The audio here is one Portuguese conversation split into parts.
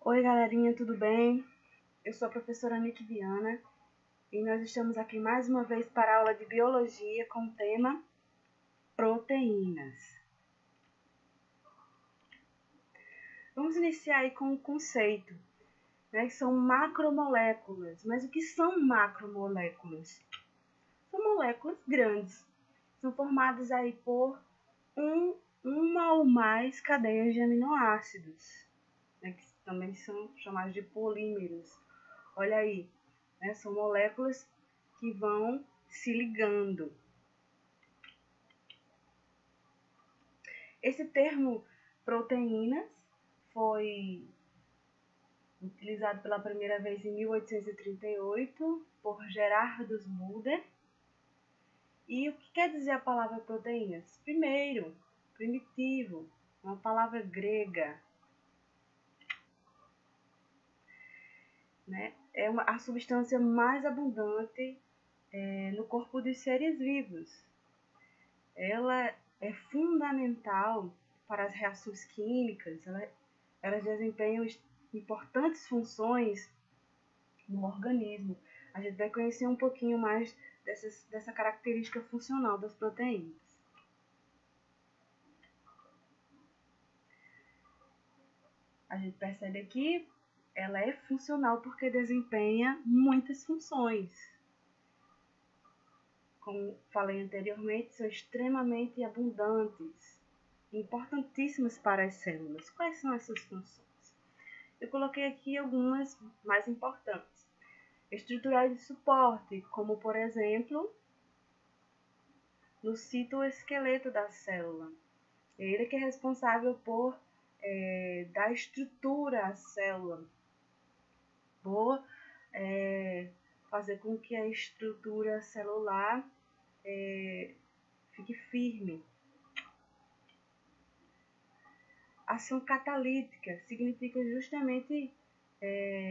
Oi, galerinha, tudo bem? Eu sou a professora Nick Viana e nós estamos aqui mais uma vez para a aula de Biologia com o tema Proteínas. Vamos iniciar aí com o conceito, né, que são macromoléculas. Mas o que são macromoléculas? São moléculas grandes, são formadas aí por uma ou mais cadeias de aminoácidos, né, que também são chamados de polímeros. Olha aí, né, são moléculas que vão se ligando. Esse termo proteínas foi utilizado pela primeira vez em 1838 por Gerardus Mulder. E o que quer dizer a palavra proteínas? Primeiro, primitivo, uma palavra grega, né? É a substância mais abundante no corpo dos seres vivos. Ela é fundamental para as reações químicas, elas desempenham importantes funções no organismo. A gente vai conhecer um pouquinho mais dessa característica funcional das proteínas. A gente percebe aqui, ela é funcional porque desempenha muitas funções. Como falei anteriormente, são extremamente abundantes, importantíssimas para as células. Quais são essas funções? Eu coloquei aqui algumas mais importantes. Estruturais de suporte, como por exemplo, no citoesqueleto da célula. Ele que é responsável por dar estrutura à célula, por fazer com que a estrutura celular fique firme. Ação catalítica significa justamente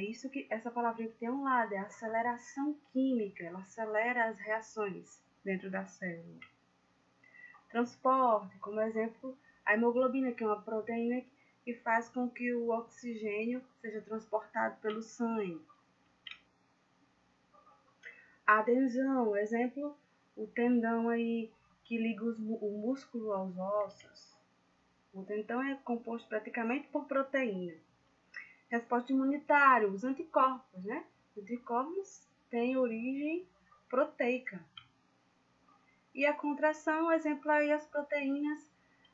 isso que essa palavrinha que tem um lado, é a aceleração química, ela acelera as reações dentro da célula. Transporte, como exemplo, a hemoglobina, que é uma proteína que faz com que o oxigênio seja transportado pelo sangue. Adesão, exemplo, o tendão aí que liga o músculo aos ossos. O tendão é composto praticamente por proteína. Resposta imunitária, os anticorpos, né? Os anticorpos têm origem proteica. E a contração, exemplo aí as proteínas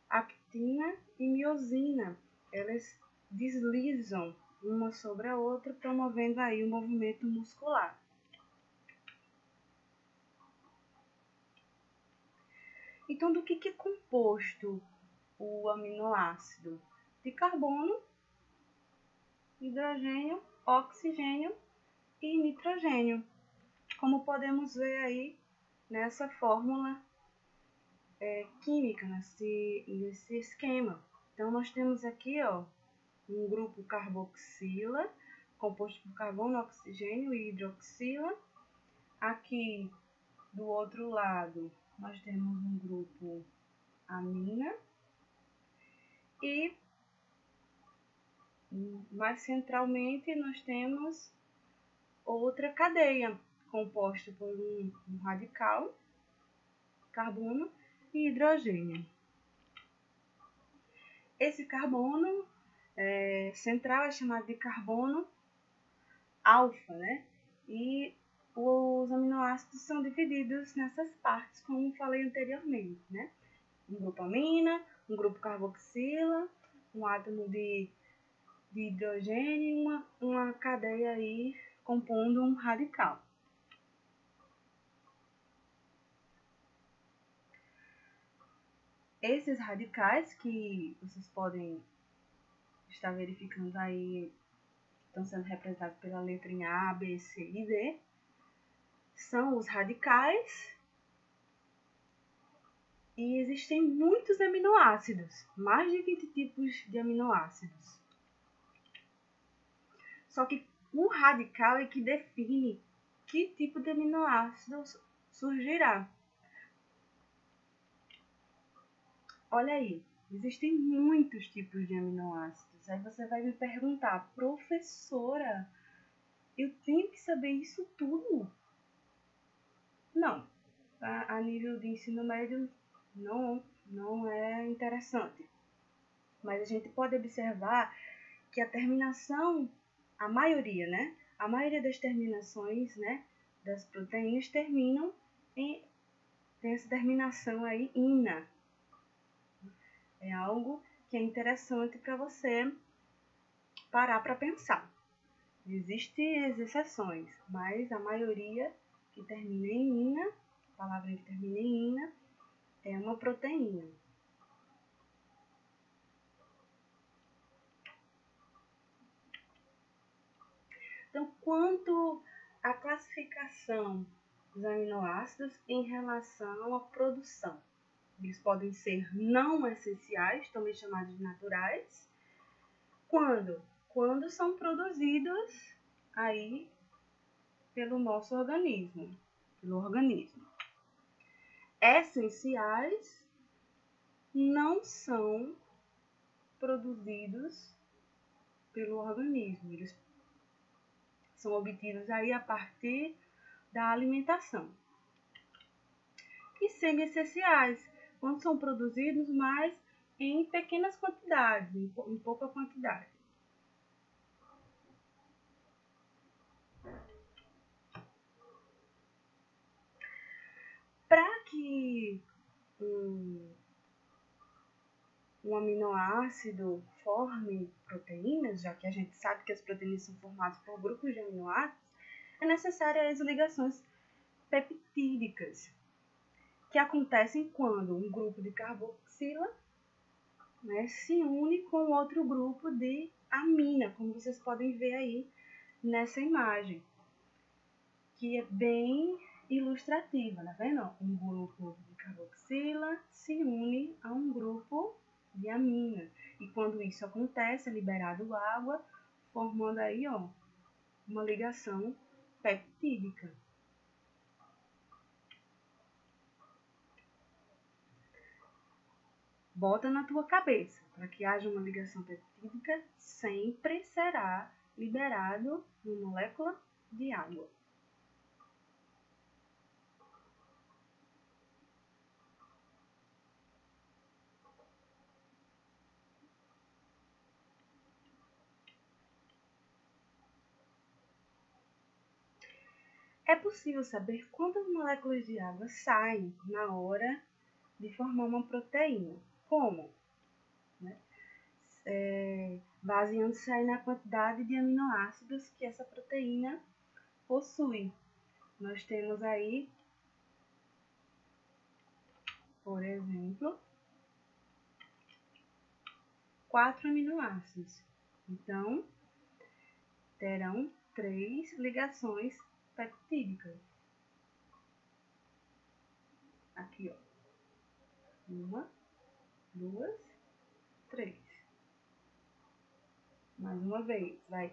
actina e miosina. Elas deslizam uma sobre a outra, promovendo aí o movimento muscular. Então, do que é composto o aminoácido? De carbono, hidrogênio, oxigênio e nitrogênio, como podemos ver aí nessa fórmula química, nesse esquema. Então, nós temos aqui um grupo carboxila, composto por carbono, oxigênio e hidroxila. Aqui, do outro lado, nós temos um grupo amina. E mais centralmente, nós temos outra cadeia, composta por um radical, carbono e hidrogênio. Esse carbono central é chamado de carbono alfa, né? E os aminoácidos são divididos nessas partes, como falei anteriormente, né? Um grupo amina, um grupo carboxila, um átomo de hidrogênio e uma cadeia aí compondo um radical. Esses radicais que vocês podem estar verificando aí, estão sendo representados pela letrinha A, B, C e D, são os radicais. E existem muitos aminoácidos, mais de 20 tipos de aminoácidos. Só que o radical é que define que tipo de aminoácido surgirá. olha aí, existem muitos tipos de aminoácidos. Aí você vai me perguntar, professora, eu tenho que saber isso tudo? Não, a nível de ensino médio não é interessante. Mas a gente pode observar que a terminação, a maioria, né? A maioria das terminações, né, das proteínas terminam tem essa terminação aí ina. É algo que é interessante para você parar para pensar. Existem as exceções, mas a maioria que termina em ina, a palavra que termina em ina, é uma proteína. Então, quanto à classificação dos aminoácidos em relação à produção, eles podem ser não essenciais, também chamados de naturais, quando são produzidos aí pelo nosso organismo, pelo organismo. Essenciais não são produzidos pelo organismo, eles são obtidos aí a partir da alimentação. E semi-essenciais, quando são produzidos, mas em pequenas quantidades, em pouca quantidade. Para que um aminoácido forme proteínas, já que a gente sabe que as proteínas são formadas por grupos de aminoácidos, é necessária as ligações peptídicas, que acontecem quando um grupo de carboxila, né, se une com outro grupo de amina, como vocês podem ver aí nessa imagem, que é bem ilustrativa, tá vendo? Um grupo de carboxila se une a um grupo de amina. E quando isso acontece, é liberado água, formando aí, ó, uma ligação peptídica. Bota na tua cabeça, para que haja uma ligação peptídica, sempre será liberado uma molécula de água. É possível saber quantas moléculas de água saem na hora de formar uma proteína. Como? Baseando-se aí na quantidade de aminoácidos que essa proteína possui. Nós temos aí, por exemplo, 4 aminoácidos. Então, terão 3 ligações peptídicas. Aqui, ó. 1, 2, 3. Mais uma vez, vai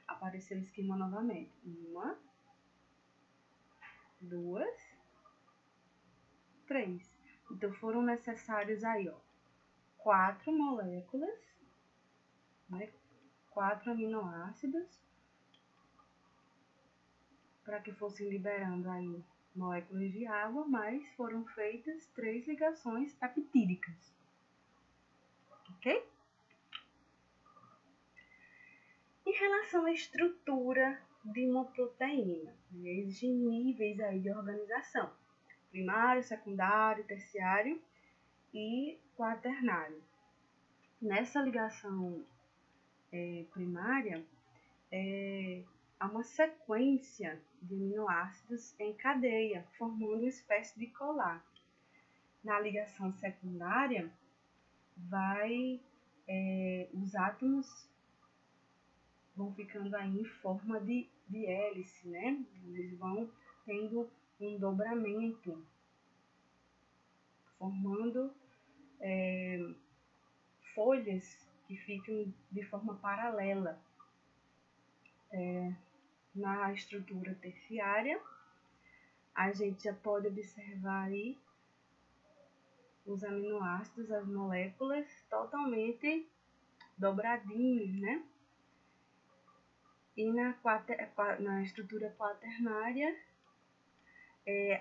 aparecer o esquema novamente. 1, 2, 3. Então, foram necessários aí, ó, 4 moléculas, né? 4 aminoácidos, para que fossem liberando aí moléculas de água, mas foram feitas 3 ligações peptídicas. Ok? Em relação à estrutura de uma proteína, existem níveis aí de organização: primário, secundário, terciário e quaternário. Nessa ligação primária, há uma sequência de aminoácidos em cadeia, formando uma espécie de colar. Na ligação secundária, os átomos vão ficando aí em forma de hélice, né? Eles vão tendo um dobramento, formando folhas que ficam de forma paralela. Na estrutura terciária, a gente já pode observar aí os aminoácidos, as moléculas totalmente dobradinhos, né? E na estrutura quaternária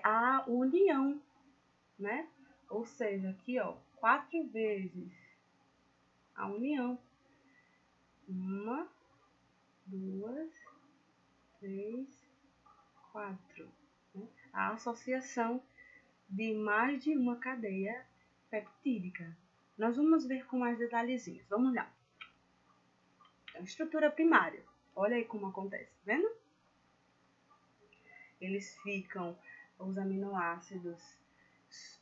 a união, né? Ou seja, aqui, ó, 4 vezes a união. 1, 2, 3, 4. Né? A associação de mais de uma cadeia peptídica. Nós vamos ver com mais detalhezinhos. Vamos lá. Então, estrutura primária. Olha aí como acontece, tá vendo? Eles ficam, os aminoácidos,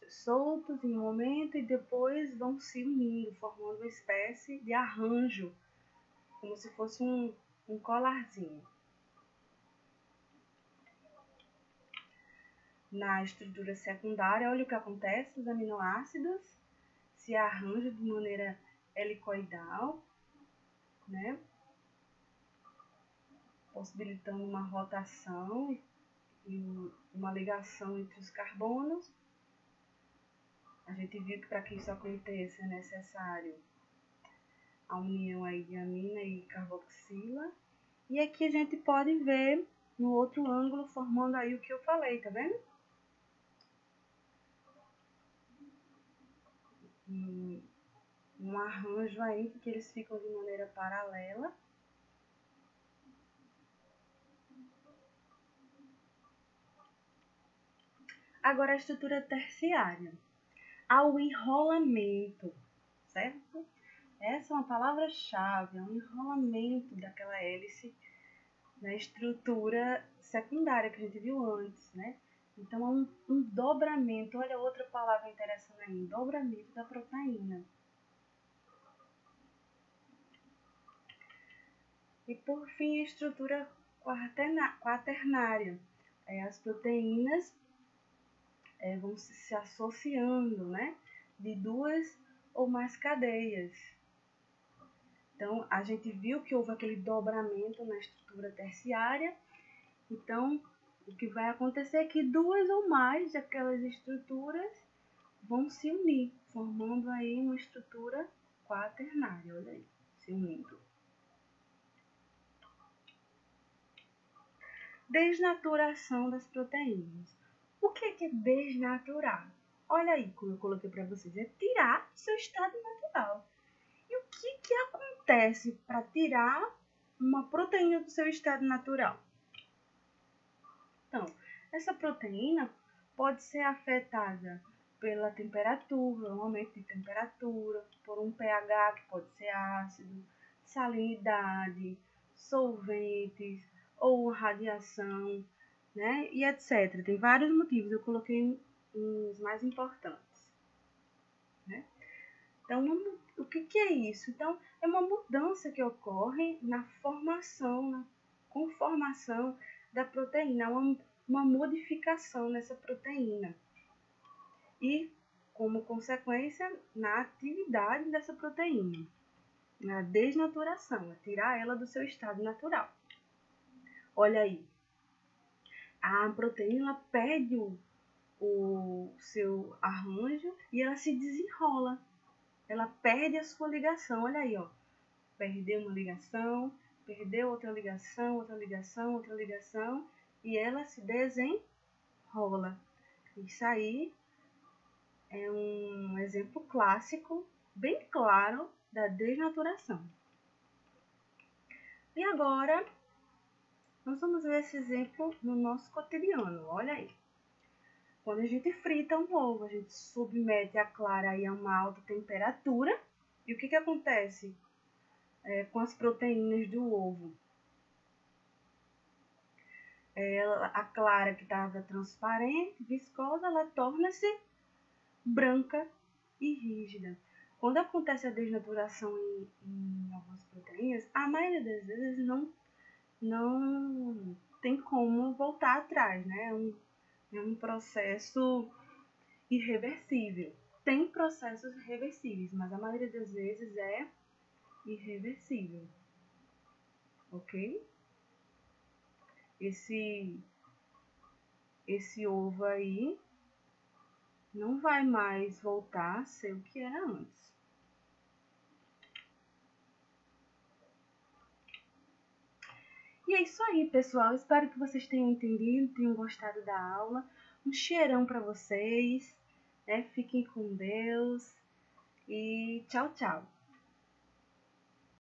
soltos em um momento e depois vão se unindo, formando uma espécie de arranjo, como se fosse um colarzinho. Na estrutura secundária, olha o que acontece, os aminoácidos se arranjam de maneira helicoidal, né? Possibilitando uma rotação e uma ligação entre os carbonos. A gente viu que para que isso aconteça é necessário a união aí de amina e carboxila. E aqui a gente pode ver no outro ângulo formando aí o que eu falei, tá vendo? Um arranjo aí que eles ficam de maneira paralela. Agora a estrutura terciária. Ao enrolamento, certo? Essa é uma palavra-chave, é um enrolamento daquela hélice na estrutura secundária que a gente viu antes, né? Então, é um dobramento. Olha outra palavra interessante aí, um dobramento da proteína. E, por fim, a estrutura quaternária. As proteínas vão se associando, né? De 2 ou mais cadeias. Então, a gente viu que houve aquele dobramento na estrutura terciária. Então, o que vai acontecer é que 2 ou mais daquelas estruturas vão se unir, formando aí uma estrutura quaternária, olha aí, se unindo. Desnaturação das proteínas. O que é desnaturar? Olha aí como eu coloquei para vocês, é tirar do seu estado natural. E o que acontece para tirar uma proteína do seu estado natural? Então, essa proteína pode ser afetada pela temperatura, um aumento de temperatura, por um pH que pode ser ácido, salinidade, solventes ou radiação, né? E etc. Tem vários motivos, eu coloquei os mais importantes, né? Então, o que é isso? Então, é uma mudança que ocorre na formação, na conformação da proteína, uma modificação nessa proteína. E, como consequência, na atividade dessa proteína, na desnaturação, é tirar ela do seu estado natural. Olha aí, a proteína perde o seu arranjo e ela se desenrola. Ela perde a sua ligação, olha aí, ó. Perdeu uma ligação, perdeu outra ligação, outra ligação, outra ligação, e ela se desenrola. Isso aí é um exemplo clássico, bem claro, da desnaturação. E agora, nós vamos ver esse exemplo no nosso cotidiano, olha aí. Quando a gente frita um ovo, a gente submete a clara aí a uma alta temperatura, e o que acontece com as proteínas do ovo? A clara que estava transparente, viscosa, ela torna-se branca e rígida. Quando acontece a desnaturação em algumas proteínas, a maioria das vezes não tem como voltar atrás, né? É um processo irreversível. Tem processos reversíveis, mas a maioria das vezes é irreversível. Ok? Esse ovo aí não vai mais voltar a ser o que era antes. E é isso aí, pessoal. Espero que vocês tenham entendido, tenham gostado da aula. Um cheirão para vocês, né? Fiquem com Deus e tchau, tchau.